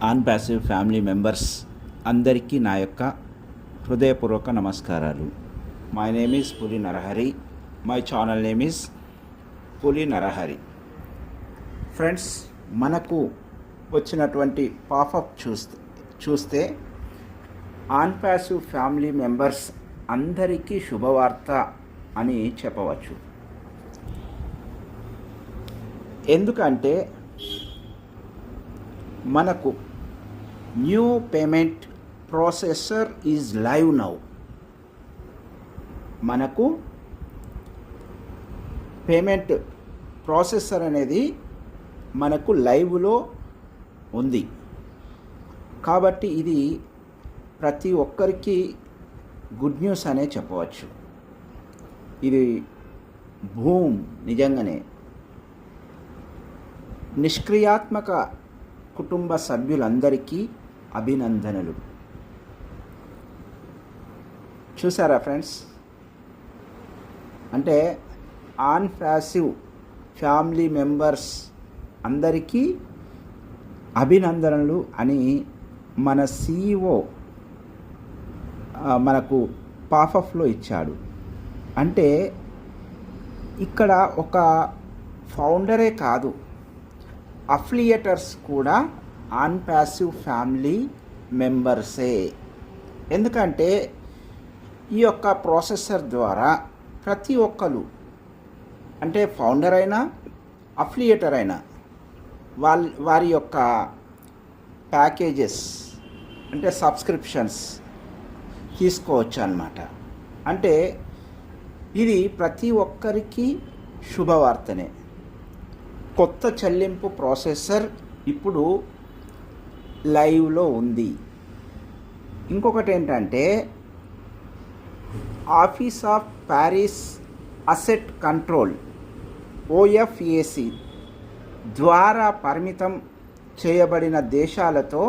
On passive family members అందరికీ నా యొక్క హృదయపూర్వక నమస్కారాలు. మై నేమ్ ఈజ్ పులి Narahari. My channel name is పులి నరహరి. ఫ్రెండ్స్, మనకు వచ్చినటువంటి పాపప్ చూస్తే ఆన్ ప్యాసివ్ ఫ్యామిలీ మెంబర్స్ అందరికీ శుభవార్త అని చెప్పవచ్చు. ఎందుకంటే మనకు new payment processor is live now. మనకు పేమెంట్ ప్రాసెసర్ అనేది మనకు లైవ్లో ఉంది. కాబట్టి ఇది ప్రతి ఒక్కరికి గుడ్ న్యూస్ అనే చెప్పవచ్చు. ఇది నిజంగానే నిష్క్రియాత్మక కుటుంబ సభ్యులందరికీ అభినందనలు. చూసారా ఫ్రెండ్స్, అంటే ఆన్ ప్యాసివ్ ఫ్యామిలీ మెంబర్స్ అందరికీ అభినందనలు అని మన CEO మనకు పాపప్లో ఇచ్చాడు. అంటే ఇక్కడ ఒక ఫౌండరే కాదు, అఫిలియేటర్స్ కూడా ఆన్ ప్యాసివ్ ఫ్యామిలీ మెంబర్సే. ఎందుకంటే ఈ యొక్క ప్రాసెసర్ ద్వారా ప్రతి ఒక్కరు, అంటే ఫౌండర్ అయినా అఫిలియేటర్ అయినా వారి యొక్క ప్యాకేజెస్ అంటే సబ్స్క్రిప్షన్స్ తీసుకోవచ్చు అన్నమాట. అంటే ఇది ప్రతి ఒక్కరికి శుభవార్తనే. కొత్త చెల్లింపు ప్రాసెసర్ ఇప్పుడు లైవ్లో ఉంది. ఇంకొకటి ఏంటంటే office of Paris asset control OFAC ద్వారా పరిమితం చేయబడిన దేశాలతో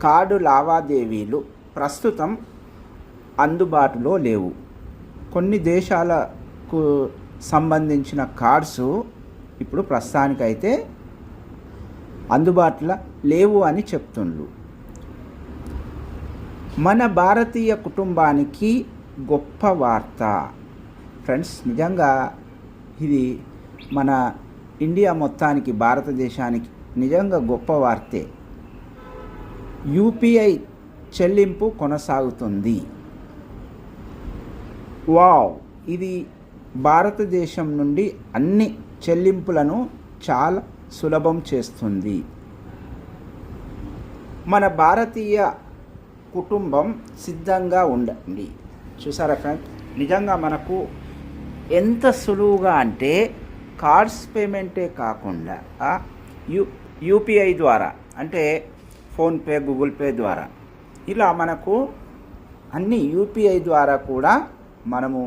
కార్డు లావాదేవీలు ప్రస్తుతం అందుబాటులో లేవు. కొన్ని దేశాలకు సంబంధించిన కార్డ్స్ ఇప్పుడు ప్రస్తుతానికైతే అందుబాటులో లేవు అని చెప్తుండ్రు. మన భారతీయ కుటుంబానికి గొప్ప వార్త ఫ్రెండ్స్. నిజంగా ఇది మన ఇండియా మొత్తానికి, భారతదేశానికి నిజంగా గొప్ప వార్తే. UPI చెల్లింపు కొనసాగుతుంది. వావ్! ఇది భారతదేశం నుండి అన్ని చెల్లింపులను చాలా సులభం చేస్తుంది. మన భారతీయ కుటుంబం సిద్ధంగా ఉండండి. చూసారా ఫ్రెండ్స్, నిజంగా మనకు ఎంత సులువుగా అంటే కార్డ్స్ పేమెంటే కాకుండా UPI ద్వారా, అంటే ఫోన్పే, గూగుల్ పే ద్వారా, ఇలా మనకు అన్ని UPI ద్వారా కూడా మనము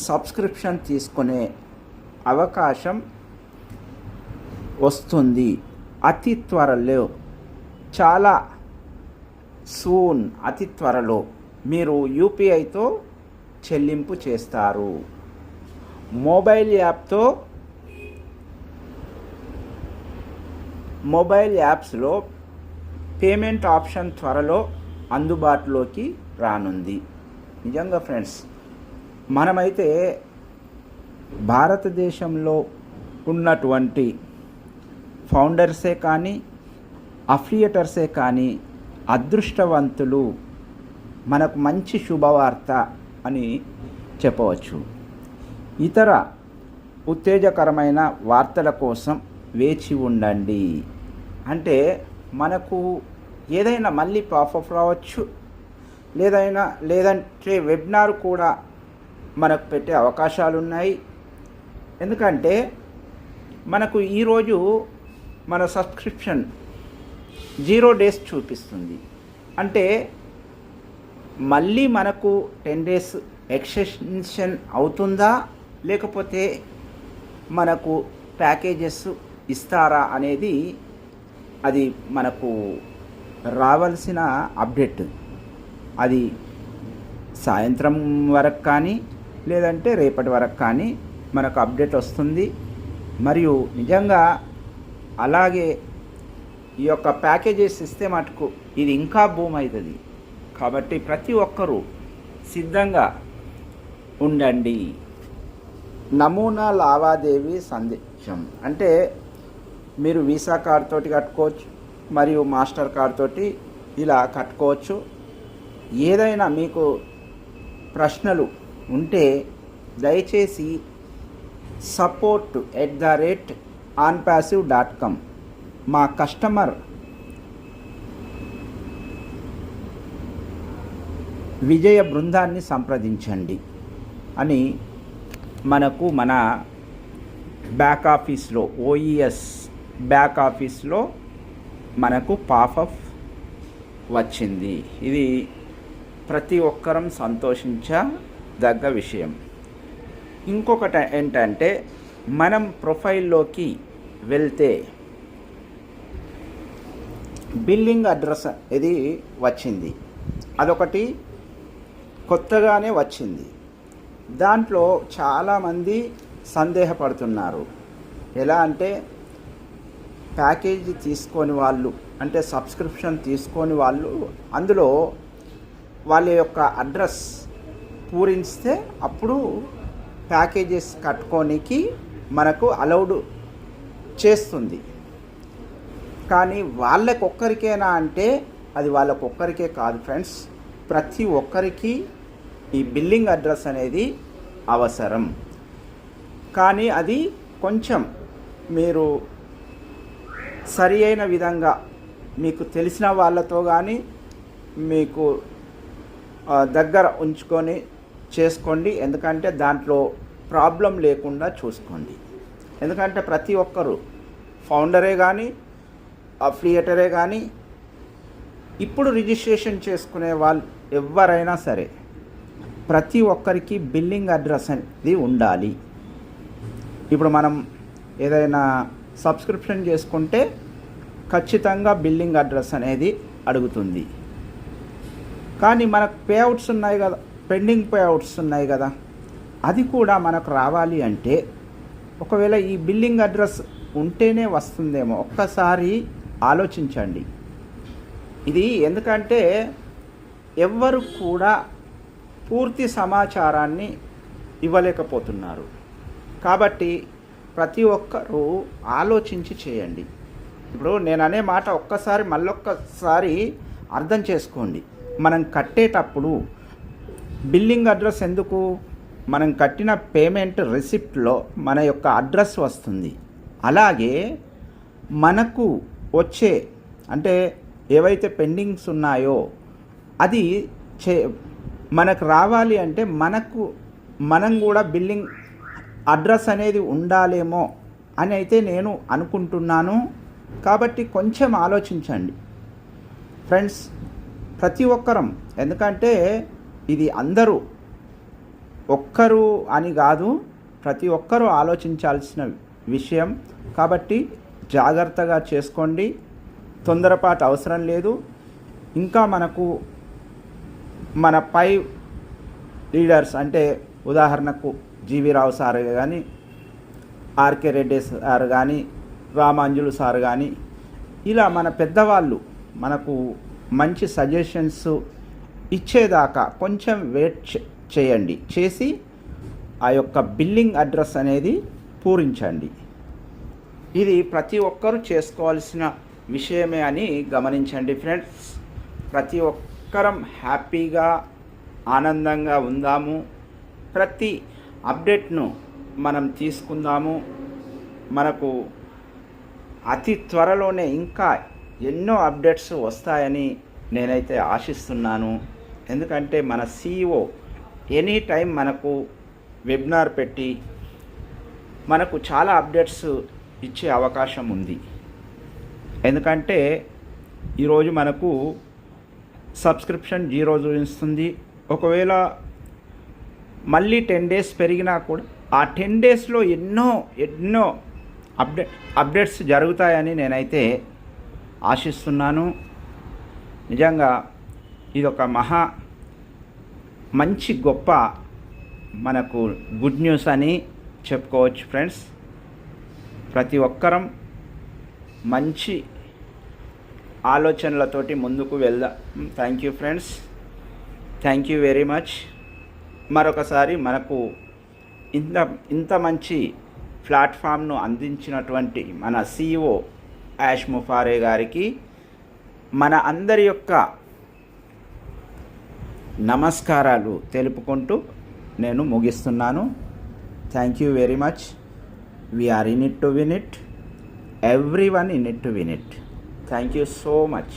సబ్స్క్రిప్షన్ తీసుకునే అవకాశం వస్తుంది. అతి త్వరలో, చాలా సూన్, అతి త్వరలో మీరు UPIతో చెల్లింపు చేస్తారు. మొబైల్ యాప్స్లో పేమెంట్ ఆప్షన్ త్వరలో అందుబాటులోకి రానుంది. నిజంగా ఫ్రెండ్స్, మనమైతే భారతదేశంలో ఉన్నటువంటి ఫౌండర్సే కానీ అఫిలియేటర్సే కానీ అదృష్టవంతులు. మనకు మంచి శుభవార్త అని చెప్పవచ్చు. ఇతర ఉత్తేజకరమైన వార్తల కోసం వేచి ఉండండి. అంటే మనకు ఏదైనా మళ్ళీ పాపప్ రావచ్చు, లేదంటే వెబినార్ కూడా మనకు పెట్టే అవకాశాలు ఉన్నాయి. ఎందుకంటే మనకు ఈరోజు మన సబ్స్క్రిప్షన్ 0 days చూపిస్తుంది. అంటే మళ్ళీ మనకు 10 days ఎక్స్టెన్షన్ అవుతుందా, లేకపోతే మనకు ప్యాకేజెస్ ఇస్తారా అనేది అది మనకు రావాల్సిన అప్డేట్. అది సాయంత్రం వరకు కానీ లేదంటే రేపటి వరకు కానీ మనకు అప్డేట్ వస్తుంది. మరియు నిజంగా అలాగే ఈ యొక్క ప్యాకేజెస్ ఇస్తే మటుకు ఇది ఇంకా బూమ్ అవుతుంది. కాబట్టి ప్రతి ఒక్కరూ సిద్ధంగా ఉండండి. నమూనా లావాదేవీ సందేశం అంటే మీరు వీసా కార్డ్ తోటి కట్టుకోవచ్చు, మరియు మాస్టర్ కార్డ్ తోటి ఇలా కట్టుకోవచ్చు. ఏదైనా మీకు ప్రశ్నలు ఉంటే దయచేసి support@onpassive.com మా కస్టమర్ విజయ బృందాన్ని సంప్రదించండి అని మనకు మన బ్యాక్ ఆఫీస్లో ఓఈఎస్ బ్యాక్ ఆఫీస్లో మనకు పాపప్ వచ్చింది. ఇది ప్రతి ఒక్కరం సంతోషించదగ్గ విషయం. ఇంకొకటి ఏంటంటే మనం ప్రొఫైల్లోకి వెళ్తే బిల్లింగ్ అడ్రస్ ఇది వచ్చింది. అదొకటి కొత్తగానే వచ్చింది. దాంట్లో చాలామంది సందేహపడుతున్నారు. ఎలా అంటే ప్యాకేజీ తీసుకొని వాళ్ళు అంటే సబ్స్క్రిప్షన్ తీసుకొని వాళ్ళు అందులో వాళ్ళ యొక్క అడ్రస్ పూరిస్తే అప్పుడు ప్యాకేజెస్ కట్టుకోనికి మనకు అలౌడ్ చేస్తుంది. కానీ వాళ్ళకొక్కరికేనా అంటే అది వాళ్ళకొక్కరికే కాదు ఫ్రెండ్స్, ప్రతి ఒక్కరికి ఈ బిల్లింగ్ అడ్రస్ అనేది అవసరం. కానీ అది కొంచెం మీరు సరి అయిన విధంగా మీకు తెలిసిన వాళ్ళతో కానీ మీకు దగ్గర ఉంచుకొని చేసుకోండి. ఎందుకంటే దాంట్లో ప్రాబ్లం లేకుండా చూసుకోండి. ఎందుకంటే ప్రతి ఒక్కరు ఫౌండరే కానీ అఫిలియేటరే కానీ ఇప్పుడు రిజిస్ట్రేషన్ చేసుకునే వాళ్ళు ఎవరైనా సరే ప్రతి ఒక్కరికి బిల్లింగ్ అడ్రస్ అనేది ఉండాలి. ఇప్పుడు మనం ఏదైనా సబ్స్క్రిప్షన్ చేసుకుంటే ఖచ్చితంగా బిల్లింగ్ అడ్రస్ అనేది అడుగుతుంది. కానీ మనకు పేఅవుట్స్ ఉన్నాయి కదా, పెండింగ్ పేఅవుట్స్ ఉన్నాయి కదా, అది కూడా మనకు రావాలి అంటే ఒకవేళ ఈ బిల్లింగ్ అడ్రస్ ఉంటేనే వస్తుందేమో. ఒక్కసారి ఆలోచించండి. ఇది ఎందుకంటే ఎవ్వరు కూడా పూర్తి సమాచారాన్ని ఇవ్వలేకపోతున్నారు. కాబట్టి ప్రతి ఒక్కరూ ఆలోచించి చేయండి. ఇప్పుడు నేను అనే మాట ఒక్కసారి మళ్ళొక్కసారి అర్థం చేసుకోండి. మనం కట్టేటప్పుడు బిల్లింగ్ అడ్రస్ ఎందుకు? మనం కట్టిన పేమెంట్ రిసిప్ట్లో మన యొక్క అడ్రస్ వస్తుంది. అలాగే మనకు వచ్చే అంటే ఏవైతే పెండింగ్స్ ఉన్నాయో అది మనకు రావాలి అంటే మనం కూడా బిల్లింగ్ అడ్రస్ అనేది ఉండాలేమో అని అయితే నేను అనుకుంటున్నాను. కాబట్టి కొంచెం ఆలోచించండి ఫ్రెండ్స్, ప్రతి ఒక్కరం. ఎందుకంటే ఇది అందరూ ఒక్కరు అని కాదు, ప్రతి ఒక్కరూ ఆలోచించాల్సిన విషయం. కాబట్టి జాగ్రత్తగా చేసుకోండి, తొందరపాటు అవసరం లేదు. ఇంకా మనకు మన పై లీడర్స్ అంటే ఉదాహరణకు జీవి రావు సార్ కానీ, ఆర్కే రెడ్డి సార్ కానీ, రామాంజులు సార్ కానీ, ఇలా మన పెద్దవాళ్ళు మనకు మంచి సజెషన్స్ ఇచ్చేదాకా కొంచెం వెయిట్ చేయండి. చేసి ఆ యొక్క బిల్లింగ్ అడ్రస్ అనేది పూరించండి. ఇది ప్రతి ఒక్కరూ చేసుకోవాల్సిన విషయమే అని గమనించండి ఫ్రెండ్స్. ప్రతి ఒక్కరం హ్యాపీగా ఆనందంగా ఉందాము. ప్రతి అప్డేట్ను మనం తీసుకుందాము. మనకు అతి త్వరలోనే ఇంకా ఎన్నో అప్డేట్స్ వస్తాయని నేనైతే ఆశిస్తున్నాను. ఎందుకంటే మన CEO ఎనీ టైం మనకు వెబినార్ పెట్టి మనకు చాలా అప్డేట్స్ ఇచ్చే అవకాశం ఉంది. ఎందుకంటే ఈరోజు మనకు సబ్స్క్రిప్షన్ 0 చూపిస్తుంది. ఒకవేళ మళ్ళీ 10 days పెరిగినా కూడా ఆ 10 daysలో ఎన్నో అప్డేట్స్ జరుగుతాయని నేనైతే ఆశిస్తున్నాను. నిజంగా ఇదొక మంచి గొప్ప మనకు గుడ్ న్యూస్ అని చెప్పుకోవచ్చు ఫ్రెండ్స్. ప్రతి ఒక్కరం మంచి ఆలోచనలతోటి ముందుకు వెళ్దాం. Thank you friends, thank you very much. మరొకసారి మనకు ఇంత మంచి ప్లాట్ఫామ్ను అందించినటువంటి మన CEO యాష్ ముఫారే గారికి మన అందరి యొక్క నమస్కారాలు తెలుపుకుంటూ నేను ముగిస్తున్నాను. Thank you very much. We are in it to win it. Everyone in it to win it. Thank you so much.